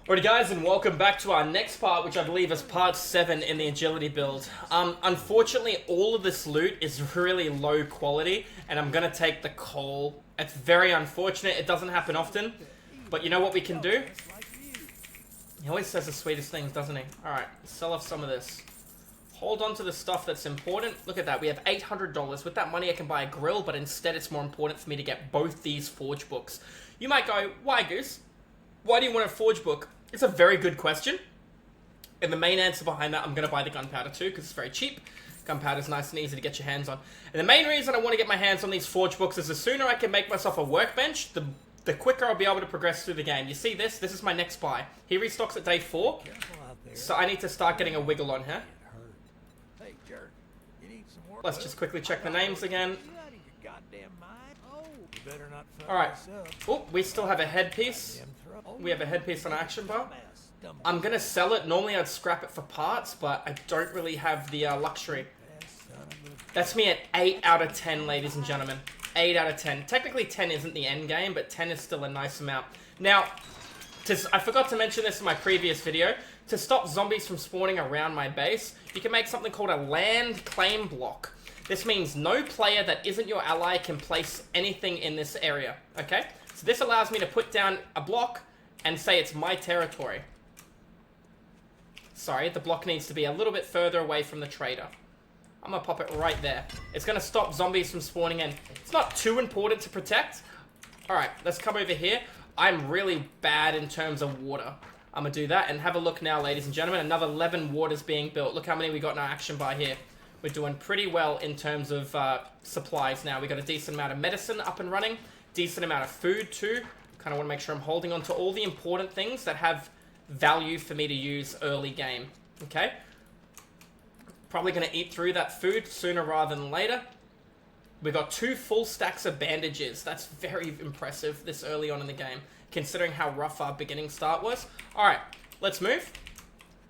Alrighty guys, and welcome back to our next part, which I believe is part 7 in the agility build. Unfortunately, all of this loot is really low quality, and I'm gonna take the coal. It's very unfortunate, it doesn't happen often, but you know what we can do? He always says the sweetest things, doesn't he? Alright, sell off some of this. Hold on to the stuff that's important. Look at that, we have $800. With that money I can buy a grill, but instead it's more important for me to get both these forge books. You might go, why Goose? Why do you want a forge book? It's a very good question. And the main answer behind that, I'm going to buy the gunpowder too, because it's very cheap. Gunpowder is nice and easy to get your hands on. And the main reason I want to get my hands on these forge books is the sooner I can make myself a workbench, the quicker I'll be able to progress through the game. You see this? This is my next buy. He restocks at day 4. So I need to start getting a wiggle on here. Let's just quickly check the names again. Alright. Oh, we still have a headpiece. We have a headpiece on action bar. I'm going to sell it. Normally I'd scrap it for parts, but I don't really have the luxury. That's me at 8 out of 10, ladies and gentlemen. 8 out of 10. Technically 10 isn't the end game, but 10 is still a nice amount. Now, I forgot to mention this in my previous video. To stop zombies from spawning around my base, you can make something called a land claim block. This means no player that isn't your ally can place anything in this area, okay? So this allows me to put down a block and say it's my territory. Sorry, the block needs to be a little bit further away from the trader. I'm gonna pop it right there. It's gonna stop zombies from spawning in. It's not too important to protect. Alright, let's come over here. I'm really bad in terms of water. I'm gonna do that and have a look now, ladies and gentlemen. Another 11 waters being built. Look how many we got in our action bar here. We're doing pretty well in terms of supplies now. We got a decent amount of medicine up and running. Decent amount of food too. Kind of want to make sure I'm holding on to all the important things that have value for me to use early game. Okay? Probably going to eat through that food sooner rather than later. We got 2 full stacks of bandages. That's very impressive this early on in the game, considering how rough our beginning start was. Alright, let's move.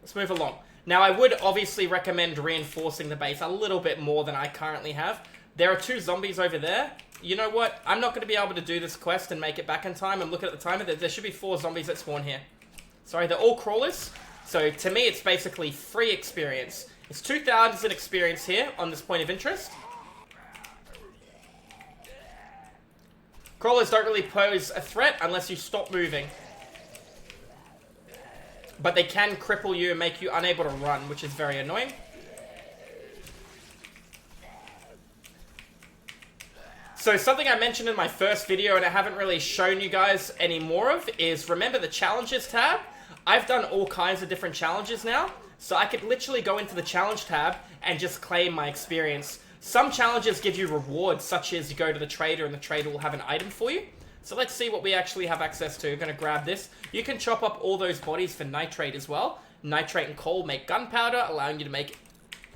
Let's move along. Now, I would obviously recommend reinforcing the base a little bit more than I currently have. There are 2 zombies over there. You know what? I'm not going to be able to do this quest and make it back in time. I'm looking at the timer. There should be 4 zombies that spawn here. Sorry, they're all crawlers. So, to me, it's basically free experience. It's 2,000 experience here on this point of interest. Crawlers don't really pose a threat unless you stop moving. But they can cripple you and make you unable to run, which is very annoying. So something I mentioned in my first video and I haven't really shown you guys any more of is, remember the challenges tab? I've done all kinds of different challenges now. So I could literally go into the challenge tab and just claim my experience. Some challenges give you rewards, such as you go to the trader and the trader will have an item for you. So let's see what we actually have access to. We're going to grab this. You can chop up all those bodies for nitrate as well. Nitrate and coal make gunpowder, allowing you to make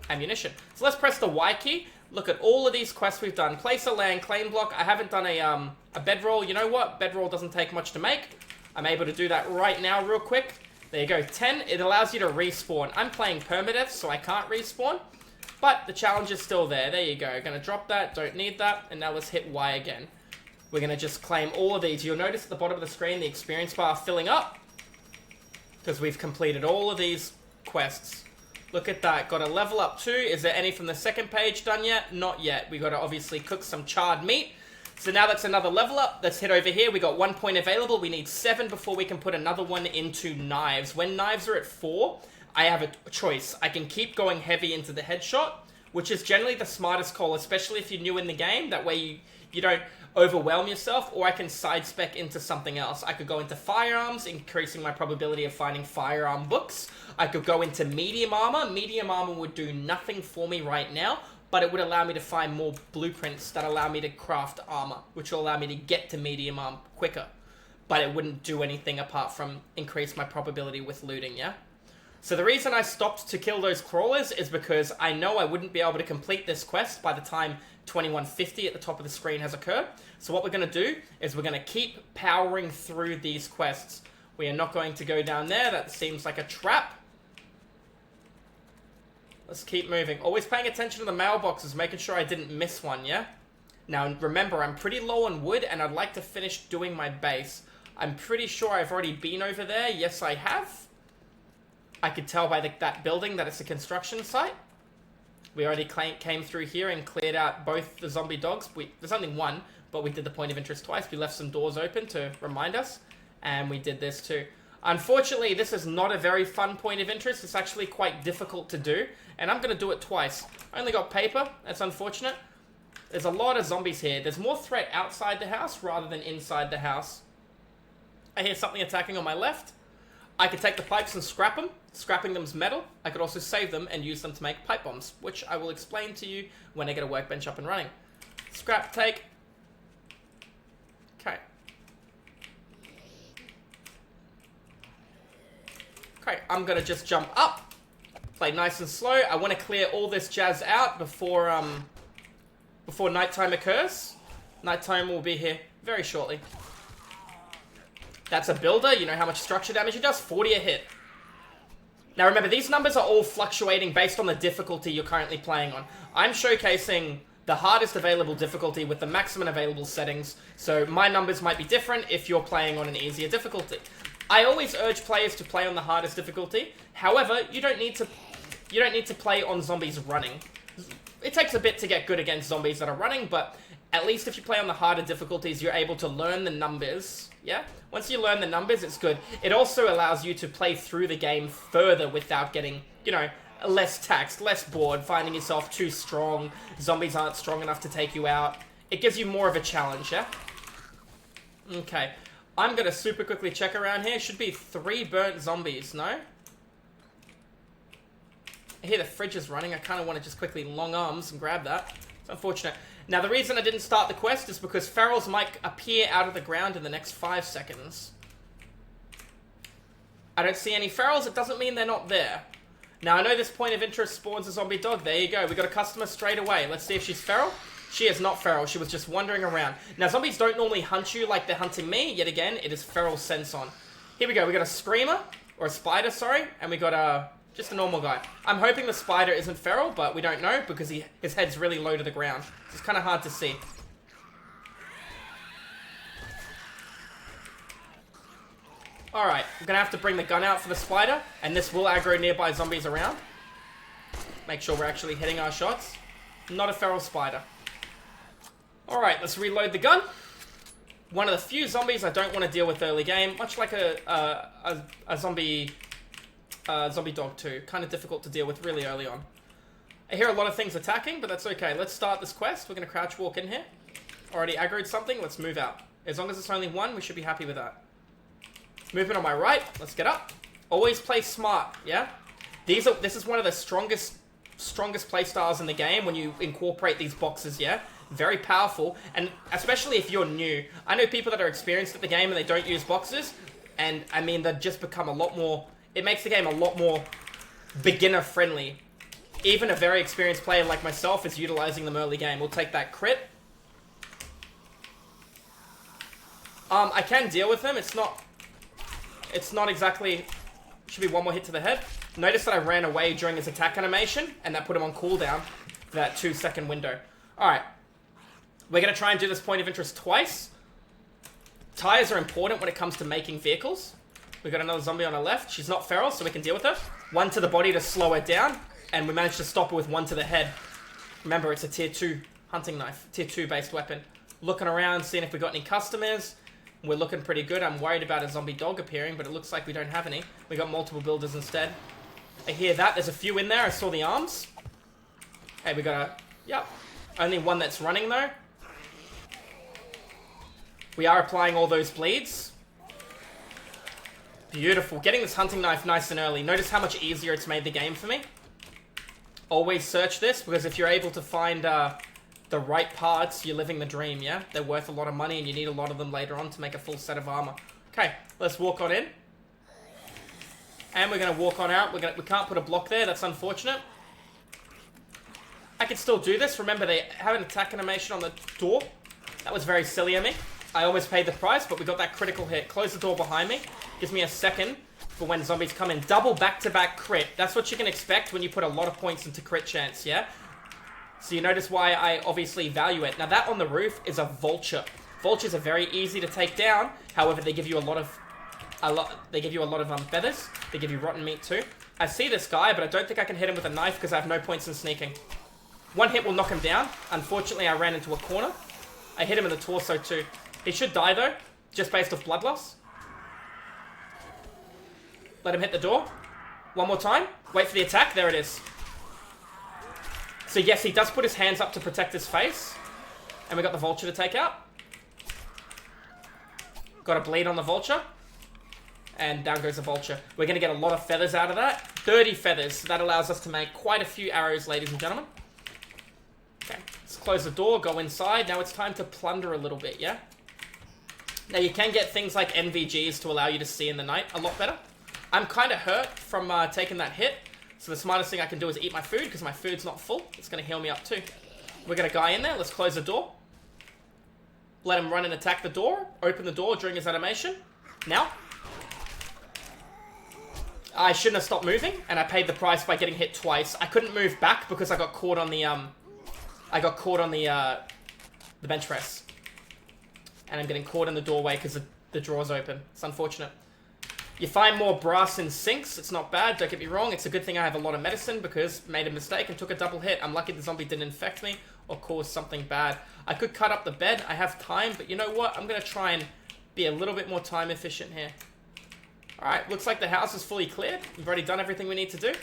ammunition. So let's press the Y key. Look at all of these quests we've done. Place a land claim block. I haven't done a bedroll. You know what? Bedroll doesn't take much to make. I'm able to do that right now real quick. There you go. 10. It allows you to respawn. I'm playing permadeath, so I can't respawn. But the challenge is still there. There you go. Going to drop that. Don't need that. And now let's hit Y again. We're going to just claim all of these. You'll notice at the bottom of the screen, the experience bar filling up. Because we've completed all of these quests. Look at that. Got a level up too. Is there any from the second page done yet? Not yet. We got to obviously cook some charred meat. So now that's another level up. Let's head over here. We got 1 point available. We need 7 before we can put another one into knives. When knives are at 4, I have a choice. I can keep going heavy into the headshot, which is generally the smartest call, especially if you're new in the game. That way you don't overwhelm yourself, or I can side spec into something else. I could go into firearms, increasing my probability of finding firearm books. I could go into medium armor. Medium armor would do nothing for me right now, but it would allow me to find more blueprints that allow me to craft armor, which will allow me to get to medium armor quicker. But it wouldn't do anything apart from increase my probability with looting, yeah? So the reason I stopped to kill those crawlers is because I know I wouldn't be able to complete this quest by the time 2150 at the top of the screen has occurred. So what we're going to do is we're going to keep powering through these quests. We are not going to go down there. That seems like a trap. Let's keep moving. Always paying attention to the mailboxes, making sure I didn't miss one, yeah? Now, remember, I'm pretty low on wood, and I'd like to finish doing my base. I'm pretty sure I've already been over there. Yes, I have. I could tell by that building that it's a construction site. We already came through here and cleared out both the zombie dogs. There's only one, but we did the point of interest twice. We left some doors open to remind us, and we did this too. Unfortunately, this is not a very fun point of interest. It's actually quite difficult to do, and I'm going to do it twice. I only got paper. That's unfortunate. There's a lot of zombies here. There's more threat outside the house rather than inside the house. I hear something attacking on my left. I could take the pipes and scrap them. Scrapping them's metal. I could also save them and use them to make pipe bombs, which I will explain to you when I get a workbench up and running. Scrap, take. Okay. Okay, I'm gonna just jump up. Play nice and slow. I want to clear all this jazz out before nighttime occurs. Nighttime will be here very shortly. That's a builder. You know how much structure damage it does? 40 a hit. Now remember, these numbers are all fluctuating based on the difficulty you're currently playing on. I'm showcasing the hardest available difficulty with the maximum available settings, so my numbers might be different if you're playing on an easier difficulty. I always urge players to play on the hardest difficulty. However, you don't need to play on zombies running. It takes a bit to get good against zombies that are running, but at least if you play on the harder difficulties, you're able to learn the numbers, yeah? Once you learn the numbers, it's good. It also allows you to play through the game further without getting, you know, less taxed, less bored, finding yourself too strong, zombies aren't strong enough to take you out. It gives you more of a challenge, yeah? Okay, I'm gonna super quickly check around here. Should be 3 burnt zombies, no? I hear the fridge is running. I kind of want to just quickly long arms and grab that. It's unfortunate. Now, the reason I didn't start the quest is because ferals might appear out of the ground in the next 5 seconds. I don't see any ferals. It doesn't mean they're not there. Now, I know this point of interest spawns a zombie dog. There you go. We got a customer straight away. Let's see if she's feral. She is not feral. She was just wandering around. Now, zombies don't normally hunt you like they're hunting me. Yet again, it is feral sense on. Here we go. We got a screamer, or a spider, sorry. And we got just a normal guy. I'm hoping the spider isn't feral, but we don't know because his head's really low to the ground. So it's kind of hard to see. Alright, we're going to have to bring the gun out for the spider, and this will aggro nearby zombies around. Make sure we're actually hitting our shots. Not a feral spider. Alright, let's reload the gun. One of the few zombies I don't want to deal with early game, much like a zombie dog too. Kind of difficult to deal with really early on. I hear a lot of things attacking, but that's okay. Let's start this quest. We're going to crouch walk in here. Already aggroed something. Let's move out. As long as it's only one, we should be happy with that. Movement on my right. Let's get up. Always play smart, yeah? This is one of the strongest play styles in the game when you incorporate these boxes, yeah? Very powerful, and especially if you're new. I know people that are experienced at the game and they don't use boxes, and I mean, they've just become a lot more... It makes the game a lot more beginner-friendly. Even a very experienced player like myself is utilizing them early game. We'll take that crit. I can deal with him. It's not exactly... Should be one more hit to the head. Notice that I ran away during his attack animation, and that put him on cooldown for that 2-second window. Alright. We're going to try and do this point of interest twice. Tires are important when it comes to making vehicles. We got another zombie on our left. She's not feral, so we can deal with her. One to the body to slow her down, and we managed to stop her with one to the head. Remember, it's a tier 2 hunting knife, tier 2 based weapon. Looking around, seeing if we got any customers. We're looking pretty good. I'm worried about a zombie dog appearing, but it looks like we don't have any. We got multiple builders instead. I hear that. There's a few in there. I saw the arms. Hey, we got a... Yep. Only one that's running, though. We are applying all those bleeds. Beautiful. Getting this hunting knife nice and early. Notice how much easier it's made the game for me. Always search this, because if you're able to find the right parts, you're living the dream, yeah? They're worth a lot of money, and you need a lot of them later on to make a full set of armor. Okay, let's walk on in. And we're going to walk on out. We can't put a block there. That's unfortunate. I can still do this. Remember, they have an attack animation on the door. That was very silly of me. I almost paid the price, but we got that critical hit. Close the door behind me. Gives me a second for when zombies come in. Double back-to-back crit. That's what you can expect when you put a lot of points into crit chance, yeah? So you notice why I obviously value it. Now, that on the roof is a vulture. Vultures are very easy to take down. However, they give you a lot of feathers. They give you rotten meat too. I see this guy, but I don't think I can hit him with a knife because I have no points in sneaking. One hit will knock him down. Unfortunately, I ran into a corner. I hit him in the torso too. He should die though, just based off blood loss. Let him hit the door. One more time. Wait for the attack. There it is. So yes, he does put his hands up to protect his face. And we got the vulture to take out. Got a bleed on the vulture. And down goes the vulture. We're going to get a lot of feathers out of that. 30 feathers. That allows us to make quite a few arrows, ladies and gentlemen. Okay, let's close the door, go inside. Now it's time to plunder a little bit, yeah? Now you can get things like NVGs to allow you to see in the night a lot better. I'm kind of hurt from taking that hit. So the smartest thing I can do is eat my food because my food's not full. It's going to heal me up too. We got a guy in there. Let's close the door. Let him run and attack the door. Open the door during his animation. Now. I shouldn't have stopped moving, and I paid the price by getting hit twice. I couldn't move back because I got caught on the the bench press. And I'm getting caught in the doorway because the drawer's open. It's unfortunate. You find more brass in sinks. It's not bad, don't get me wrong. It's a good thing I have a lot of medicine because made a mistake and took a double hit. I'm lucky the zombie didn't infect me or cause something bad. I could cut up the bed. I have time, but you know what? I'm going to try and be a little bit more time efficient here. Alright, looks like the house is fully cleared. We've already done everything we need to do.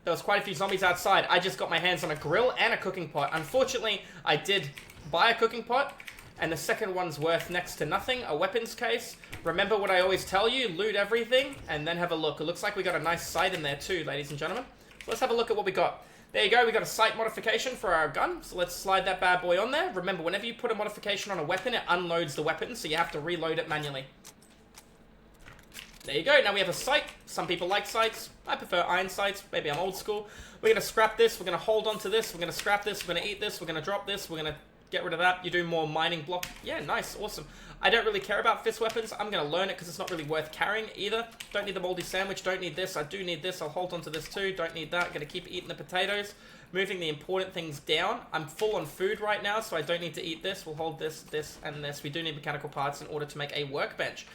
There was quite a few zombies outside. I just got my hands on a grill and a cooking pot. Unfortunately, I did buy a cooking pot, and the second one's worth next to nothing. A weapons case. Remember what I always tell you, loot everything, and then have a look. It looks like we got a nice sight in there too, ladies and gentlemen. So let's have a look at what we got. There you go, we got a sight modification for our gun. So let's slide that bad boy on there. Remember, whenever you put a modification on a weapon, it unloads the weapon, so you have to reload it manually. There you go, now we have a sight. Some people like sights. I prefer iron sights. Maybe I'm old school. We're going to scrap this. We're going to hold on to this. We're going to scrap this. We're going to eat this. We're going to drop this. We're going to get rid of that. You do more mining block. Yeah, nice. Awesome. I don't really care about fist weapons. I'm going to learn it because it's not really worth carrying either. Don't need the moldy sandwich. Don't need this. I do need this. I'll hold on to this too. Don't need that. Going to keep eating the potatoes. Moving the important things down. I'm full on food right now, so I don't need to eat this. We'll hold this, this, and this. We do need mechanical parts in order to make a workbench.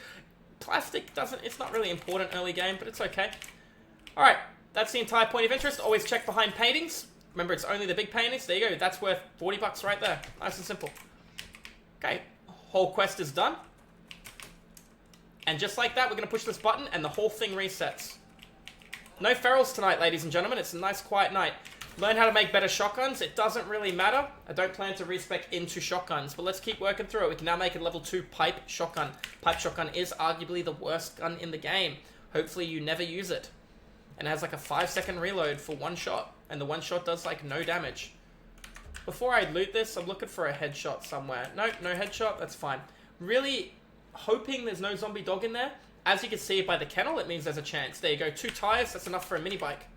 Plastic it's not really important early game, but it's okay. Alright, that's the entire point of interest. Always check behind paintings. Remember, it's only the big paintings. There you go, that's worth 40 bucks right there. Nice and simple. Okay, whole quest is done. And just like that, we're going to push this button and the whole thing resets. No ferals tonight, ladies and gentlemen. It's a nice quiet night. Learn how to make better shotguns. It doesn't really matter. I don't plan to respec into shotguns, but let's keep working through it. We can now make a level 2 pipe shotgun. Pipe shotgun is arguably the worst gun in the game. Hopefully you never use it. And it has like a 5-second reload for one shot, and the one shot does like no damage. Before I loot this, I'm looking for a headshot somewhere. Nope, no headshot, that's fine. Really hoping there's no zombie dog in there. As you can see by the kennel, it means there's a chance. There you go, 2 tires, that's enough for a mini bike.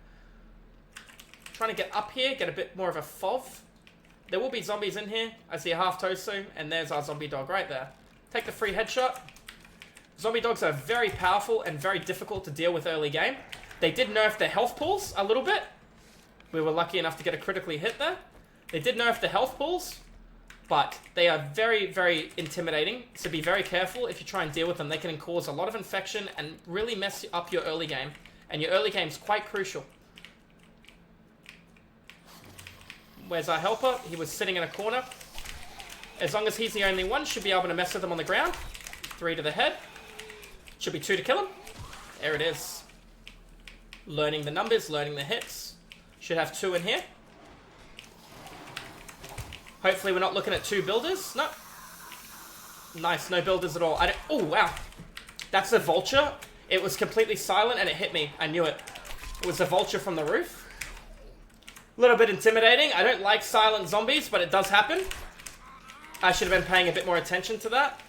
Trying to get up here, get a bit more of a FOV. There will be zombies in here. I see a half tosu, and there's our zombie dog right there. Take the free headshot. Zombie dogs are very powerful and very difficult to deal with early game. They did nerf their health pools a little bit. We were lucky enough to get a critically hit there. They did nerf the health pools, but they are very, very intimidating. So be very careful if you try and deal with them. They can cause a lot of infection and really mess up your early game. And your early game is quite crucial. Where's our helper? He was sitting in a corner. As long as he's the only one, should be able to mess with him on the ground. 3 to the head. Should be 2 to kill him. There it is. Learning the numbers, learning the hits. Should have 2 in here. Hopefully we're not looking at 2 builders. No. Nice, no builders at all. Oh, wow. That's a vulture. It was completely silent and it hit me. I knew it. It was a vulture from the roof. A little bit intimidating. I don't like silent zombies, but it does happen. I should have been paying a bit more attention to that.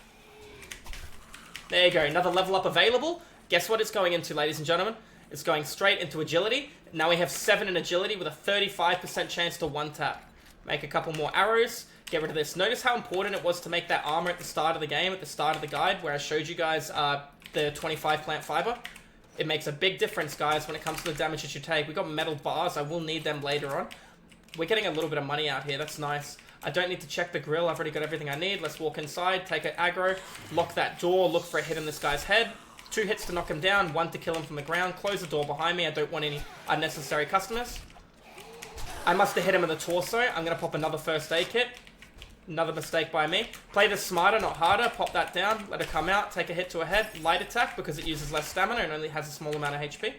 There you go. Another level up available. Guess what it's going into, ladies and gentlemen? It's going straight into agility. Now we have 7 in agility with a 35% chance to one-tap. Make a couple more arrows. Get rid of this. Notice how important it was to make that armor at the start of the game, at the start of the guide, where I showed you guys the 25 plant fiber. It makes a big difference, guys, when it comes to the damage that you take. We got metal bars. I will need them later on. We're getting a little bit of money out here. That's nice. I don't need to check the grill. I've already got everything I need. Let's walk inside, take an aggro, lock that door, look for a hit in this guy's head. 2 hits to knock him down, 1 to kill him from the ground. Close the door behind me. I don't want any unnecessary customers. I must have hit him in the torso. I'm going to pop another first aid kit. Another mistake by me. Play this smarter, not harder. Pop that down. Let it come out. Take a hit to a head. Light attack because it uses less stamina and only has a small amount of HP.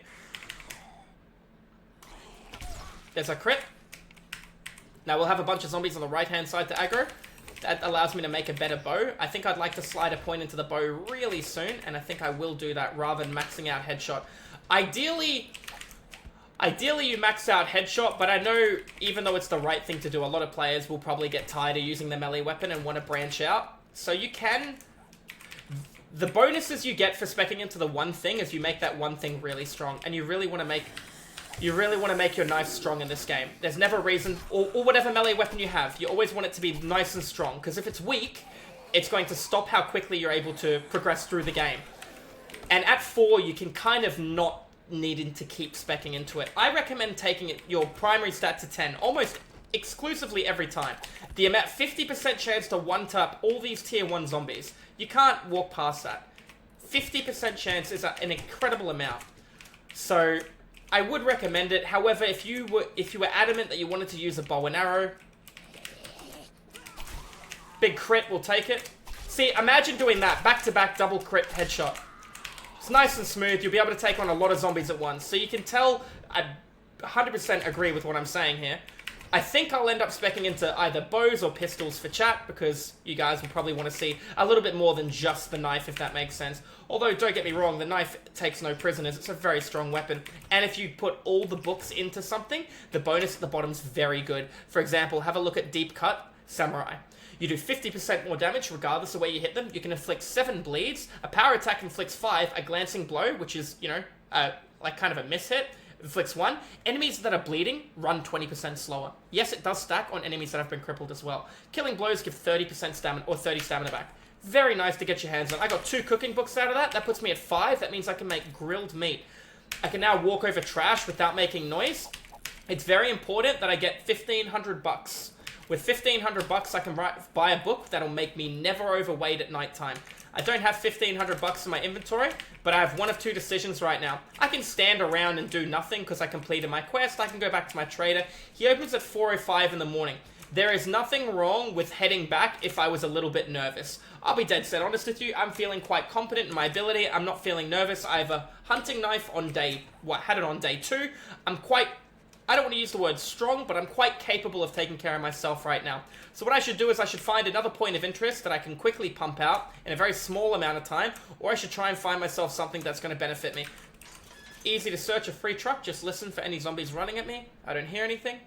There's a crit. Now we'll have a bunch of zombies on the right-hand side to aggro. That allows me to make a better bow. I think I'd like to slide a point into the bow really soon, and I think I will do that rather than maxing out headshot. Ideally you max out headshot, but I know even though it's the right thing to do, a lot of players will probably get tired of using the melee weapon and want to branch out. So you can... The bonuses you get for speccing into the one thing is you make that one thing really strong, and you really want to make your knife strong in this game. There's never a reason, or whatever melee weapon you have, you always want it to be nice and strong, because if it's weak, it's going to stop how quickly you're able to progress through the game. And at 4, you can kind of not needing to keep speccing into it. I recommend taking your primary stat to 10, almost exclusively every time. The amount, 50% chance to one-tap all these tier 1 zombies. You can't walk past that. 50% chance is an incredible amount. So... I would recommend it. However, if you were adamant that you wanted to use a bow and arrow, big crit will take it. See, imagine doing that back-to-back double crit headshot. It's nice and smooth. You'll be able to take on a lot of zombies at once. So you can tell I 100% agree with what I'm saying here. I think I'll end up speccing into either bows or pistols for chat, because you guys will probably want to see a little bit more than just the knife, if that makes sense. Although, don't get me wrong, the knife takes no prisoners. It's a very strong weapon. And if you put all the books into something, the bonus at the bottom's very good. For example, have a look at Deep Cut Samurai. You do 50% more damage regardless of where you hit them. You can inflict 7 bleeds. A power attack inflicts 5. A glancing blow, which is, you know, like kind of a miss hit, inflicts 1. Enemies that are bleeding run 20% slower. Yes, it does stack on enemies that have been crippled as well. Killing blows give 30% stamina, or 30 stamina back. Very nice to get your hands on. I got 2 cooking books out of that. That puts me at 5. That means I can make grilled meat. I can now walk over trash without making noise. It's very important that I get 1,500 bucks. With 1,500 bucks, I can buy a book that'll make me never overweight at nighttime. I don't have 1,500 bucks in my inventory, but I have one of 2 decisions right now. I can stand around and do nothing because I completed my quest. I can go back to my trader. He opens at 4:05 in the morning. There is nothing wrong with heading back if I was a little bit nervous. I'll be dead set honest with you. I'm feeling quite confident in my ability. I'm not feeling nervous. I have a hunting knife on had it on day 2. I don't want to use the word strong, but I'm quite capable of taking care of myself right now. So what I should do is I should find another point of interest that I can quickly pump out in a very small amount of time, or I should try and find myself something that's going to benefit me. Easy to search a free truck. Just listen for any zombies running at me. I don't hear anything.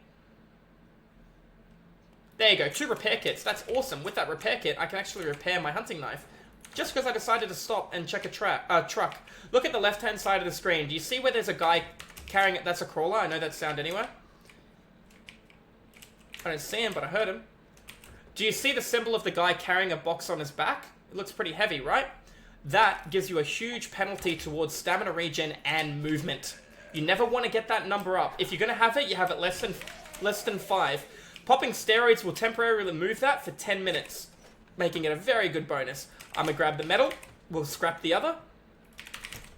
There you go, 2 repair kits. That's awesome. With that repair kit, I can actually repair my hunting knife. Just because I decided to stop and check a truck. Look at the left-hand side of the screen. Do you see where there's a guy carrying it? That's a crawler. I know that sound anywhere. I don't see him, but I heard him. Do you see the symbol of the guy carrying a box on his back? It looks pretty heavy, right? That gives you a huge penalty towards stamina regen and movement. You never want to get that number up. If you're going to have it, you have it less than 5. Popping steroids will temporarily remove that for 10 minutes, making it a very good bonus. I'm going to grab the metal. We'll scrap the other.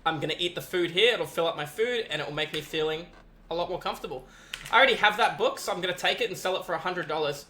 I'm going to eat the food here. It'll fill up my food, and it will make me feeling a lot more comfortable. I already have that book, so I'm going to take it and sell it for $100.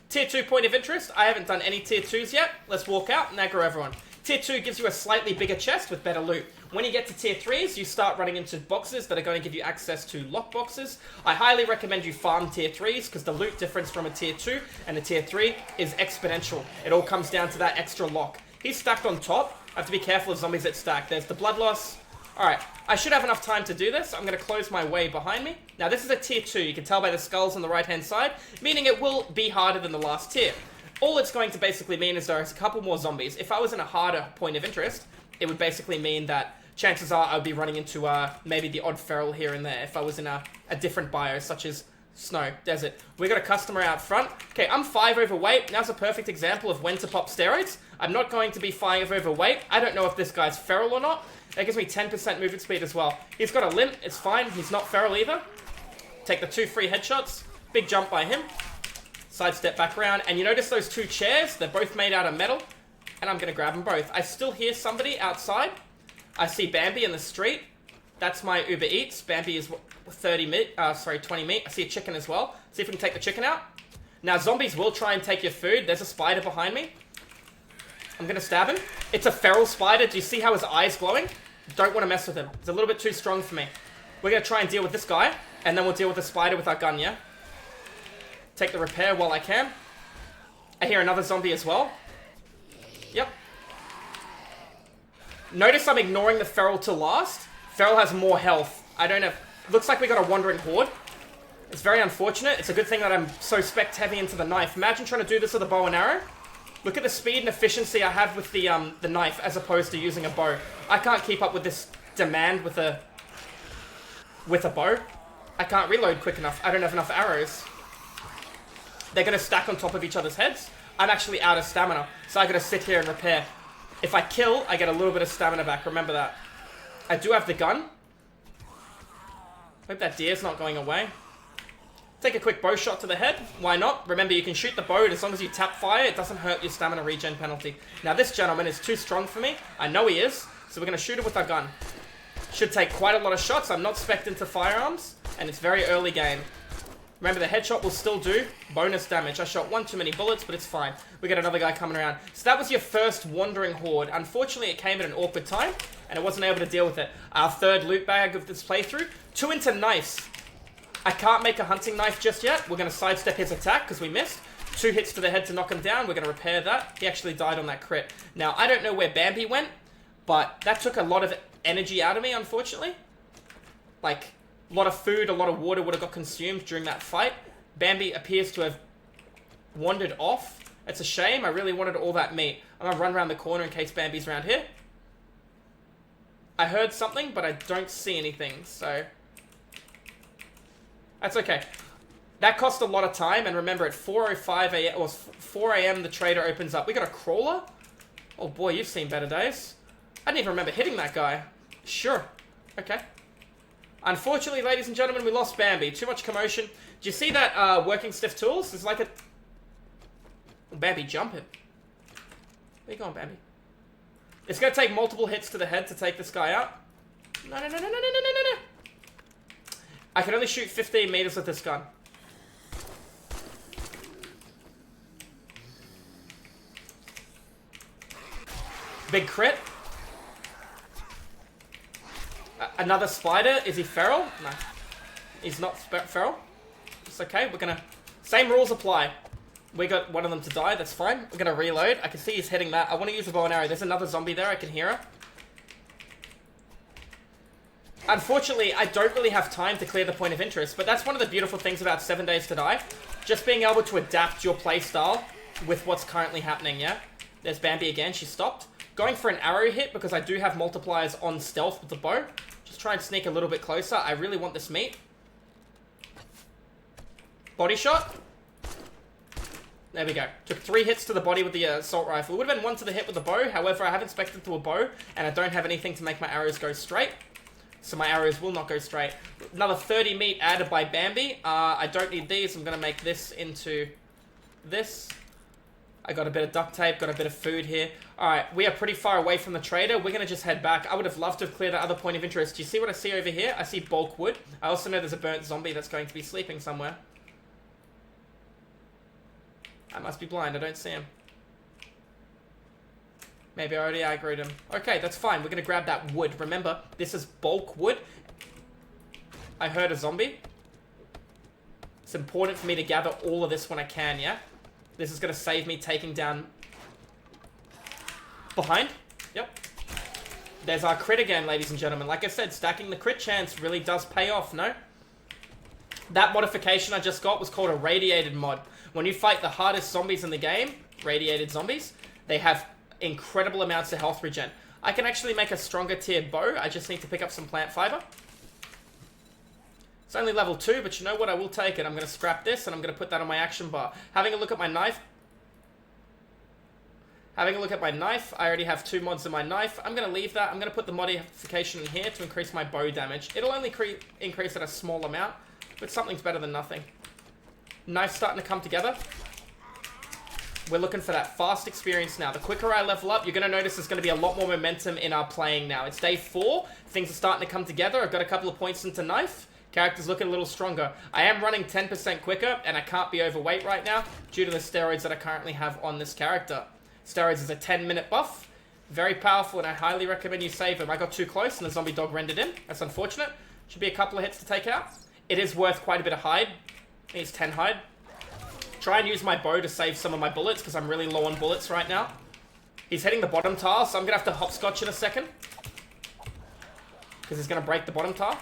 Tier 2 point of interest. I haven't done any Tier 2s yet. Let's walk out and aggro everyone. Tier 2 gives you a slightly bigger chest with better loot. When you get to Tier 3s, you start running into boxes that are going to give you access to lock boxes. I highly recommend you farm Tier 3s because the loot difference from a Tier 2 and a Tier 3 is exponential. It all comes down to that extra lock. He's stacked on top. I have to be careful of zombies that stack. There's the blood loss. Alright, I should have enough time to do this. I'm going to close my way behind me. Now, this is a Tier 2. You can tell by the skulls on the right-hand side, meaning it will be harder than the last tier. All it's going to basically mean is there's a couple more zombies. If I was in a harder point of interest, it would basically mean that chances are I would be running into maybe the odd feral here and there if I was in a different bio, such as snow, desert. We got a customer out front. Okay, I'm 5 overweight. Now's a perfect example of when to pop steroids. I'm not going to be 5 overweight. I don't know if this guy's feral or not. That gives me 10% movement speed as well. He's got a limp. It's fine. He's not feral either. Take the 2 free headshots. Big jump by him. Sidestep back around. And you notice those two chairs? They're both made out of metal. And I'm going to grab them both. I still hear somebody outside. I see Bambi in the street. That's my Uber Eats. Bambi is 20 meat. I see a chicken as well. See if we can take the chicken out. Now, zombies will try and take your food. There's a spider behind me. I'm going to stab him. It's a feral spider. Do you see how his eye's glowing? Don't want to mess with him. It's a little bit too strong for me. We're going to try and deal with this guy. And then we'll deal with the spider with our gun, yeah? Take the repair while I can. I hear another zombie as well. Yep. Notice I'm ignoring the feral to last. Feral has more health. I don't have... Looks like we got a wandering horde. It's very unfortunate. It's a good thing that I'm so spec heavy into the knife. Imagine trying to do this with a bow and arrow. Look at the speed and efficiency I have with the knife as opposed to using a bow. I can't keep up with this demand with a bow. I can't reload quick enough. I don't have enough arrows. They're going to stack on top of each other's heads. I'm actually out of stamina, so I got to sit here and repair. If I kill, I get a little bit of stamina back. Remember that. I do have the gun. Hope that deer's not going away. Take a quick bow shot to the head. Why not? Remember, you can shoot the bow, and as long as you tap fire, it doesn't hurt your stamina regen penalty. Now, this gentleman is too strong for me. I know he is, so we're going to shoot him with our gun. Should take quite a lot of shots. I'm not spec'd into firearms, and it's very early game. Remember, the headshot will still do bonus damage. I shot one too many bullets, but it's fine. We got another guy coming around. So that was your first wandering horde. Unfortunately, it came at an awkward time, and I wasn't able to deal with it. Our third loot bag of this playthrough. 2 into knives. I can't make a hunting knife just yet. We're going to sidestep his attack because we missed. 2 hits to the head to knock him down. We're going to repair that. He actually died on that crit. Now, I don't know where Bambi went, but that took a lot of energy out of me, unfortunately. Like... a lot of food, a lot of water would have got consumed during that fight. Bambi appears to have wandered off. It's a shame. I really wanted all that meat. I'm going to run around the corner in case Bambi's around here. I heard something, but I don't see anything, so... that's okay. That cost a lot of time, and remember, at 4:05 a.m. or 4 a.m. the trader opens up. We got a crawler? Oh boy, you've seen better days. I didn't even remember hitting that guy. Sure. Okay. Unfortunately, ladies and gentlemen, we lost Bambi. Too much commotion. Do you see that working stiff tools? There's like a... Bambi, jump him. Where you going, Bambi? It's going to take multiple hits to the head to take this guy out. No. I can only shoot 15 meters with this gun. Big crit. Another spider. Is he feral? No. He's not feral. It's okay. We're gonna... same rules apply. We got one of them to die. That's fine. We're gonna reload. I can see he's hitting that. I want to use a bow and arrow. There's another zombie there. I can hear her. Unfortunately, I don't really have time to clear the point of interest, but that's one of the beautiful things about 7 Days to Die. Just being able to adapt your playstyle with what's currently happening, yeah? There's Bambi again. She stopped. Going for an arrow hit because I do have multipliers on stealth with the bow. Just try and sneak a little bit closer. I really want this meat. Body shot. There we go. Took 3 hits to the body with the assault rifle. It would have been 1 to the hit with the bow. However, I haven't spec'd to a bow, and I don't have anything to make my arrows go straight. So my arrows will not go straight. Another 30 meat added by Bambi. I don't need these. I'm going to make this into this. I got a bit of duct tape, got a bit of food here. Alright, we are pretty far away from the trader. We're going to just head back. I would have loved to have cleared that other point of interest. Do you see what I see over here? I see bulk wood. I also know there's a burnt zombie that's going to be sleeping somewhere. I must be blind. I don't see him. Maybe I already aggroed him. Okay, that's fine. We're going to grab that wood. Remember, this is bulk wood. I heard a zombie. It's important for me to gather all of this when I can, yeah? This is going to save me taking down... behind. Yep. There's our crit again, ladies and gentlemen. Like I said, stacking the crit chance really does pay off, no? That modification I just got was called a radiated mod. When you fight the hardest zombies in the game, radiated zombies, they have incredible amounts of health regen. I can actually make a stronger tier bow. I just need to pick up some plant fiber. It's only level 2, but you know what? I will take it. I'm going to scrap this, and I'm going to put that on my action bar. Having a look at my knife. I already have 2 mods in my knife. I'm going to leave that. I'm going to put the modification in here to increase my bow damage. It'll only increase at a small amount, but something's better than nothing. Knife's starting to come together. We're looking for that fast experience now. The quicker I level up, you're going to notice there's going to be a lot more momentum in our playing now. It's day 4. Things are starting to come together. I've got a couple of points into knife. Character's looking a little stronger. I am running 10% quicker, and I can't be overweight right now due to the steroids that I currently have on this character. Steroids is a 10-minute buff. Very powerful, and I highly recommend you save them. I got too close, and the zombie dog rendered in. That's unfortunate. Should be a couple of hits to take out. It is worth quite a bit of hide. Needs 10 hide. Try and use my bow to save some of my bullets, because I'm really low on bullets right now. He's hitting the bottom tile, so I'm going to have to hopscotch in a second. Because he's going to break the bottom tile.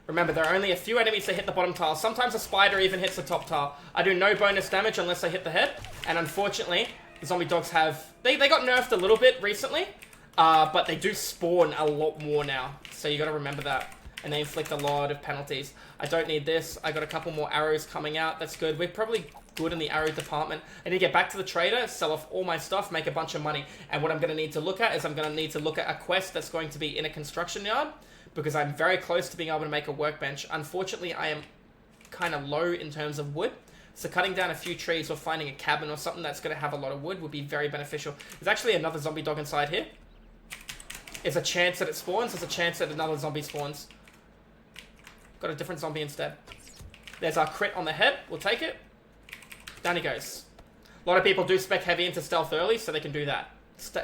Remember, there are only a few enemies that hit the bottom tile. Sometimes a spider even hits the top tile. I do no bonus damage unless I hit the head. And unfortunately, the zombie dogs have... They got nerfed a little bit recently. But they do spawn a lot more now. So you got to remember that. And they inflict a lot of penalties. I don't need this. I got a couple more arrows coming out. That's good. We're probably good in the arrow department. I need to get back to the trader, sell off all my stuff, make a bunch of money. And what I'm going to need to look at is I'm going to need to look at a quest that's going to be in a construction yard. Because I'm very close to being able to make a workbench. Unfortunately, I am kind of low in terms of wood. So cutting down a few trees or finding a cabin or something that's going to have a lot of wood would be very beneficial. There's actually another zombie dog inside here. There's a chance that it spawns. There's a chance that another zombie spawns. Got a different zombie instead. There's our crit on the head. We'll take it. Down he goes. A lot of people do spec heavy into stealth early, so they can do that.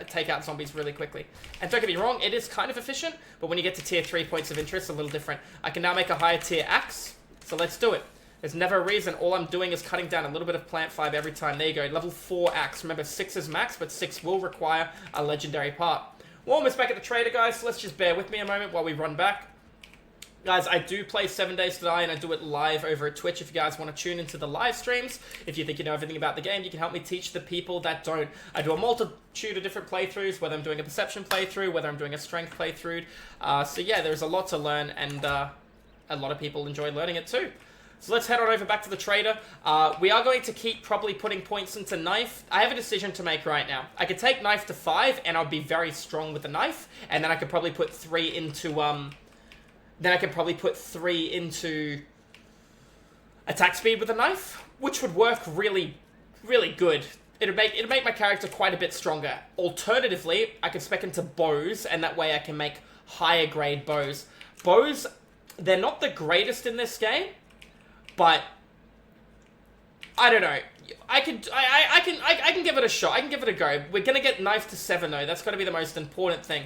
Take out zombies really quickly. And don't get me wrong, it is kind of efficient, but when you get to tier 3 points of interest, it's a little different. I can now make a higher tier axe, so let's do it. There's never a reason. All I'm doing is cutting down a little bit of plant fiber every time. There you go. Level 4 axe. Remember, 6 is max, but 6 will require a legendary part. We're almost back at the trader, guys, so let's just bear with me a moment while we run back. Guys, I do play 7 Days to Die, and I do it live over at Twitch. If you guys want to tune into the live streams, if you think you know everything about the game, you can help me teach the people that don't. I do a multitude of different playthroughs, whether I'm doing a perception playthrough, whether I'm doing a strength playthrough. So yeah, there's a lot to learn, and a lot of people enjoy learning it too. So let's head on over back to the trader. We are going to keep probably putting points into knife. I have a decision to make right now. I could take knife to 5, and I'll be very strong with the knife, and then I could probably put 3 into... Then I can probably put 3 into attack speed with a knife, which would work really, really good. It'd make my character quite a bit stronger. Alternatively, I could spec into bows, and that way I can make higher grade bows. Bows, they're not the greatest in this game, but I don't know. I can give it a shot. I can give it a go. We're gonna get knife to 7 though. That's gotta be the most important thing.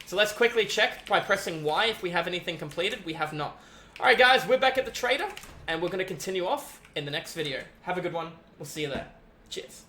So let's quickly check by pressing Y if we have anything completed. We have not. Alright guys, we're back at the trader, and we're going to continue off in the next video. Have a good one. We'll see you there. Cheers.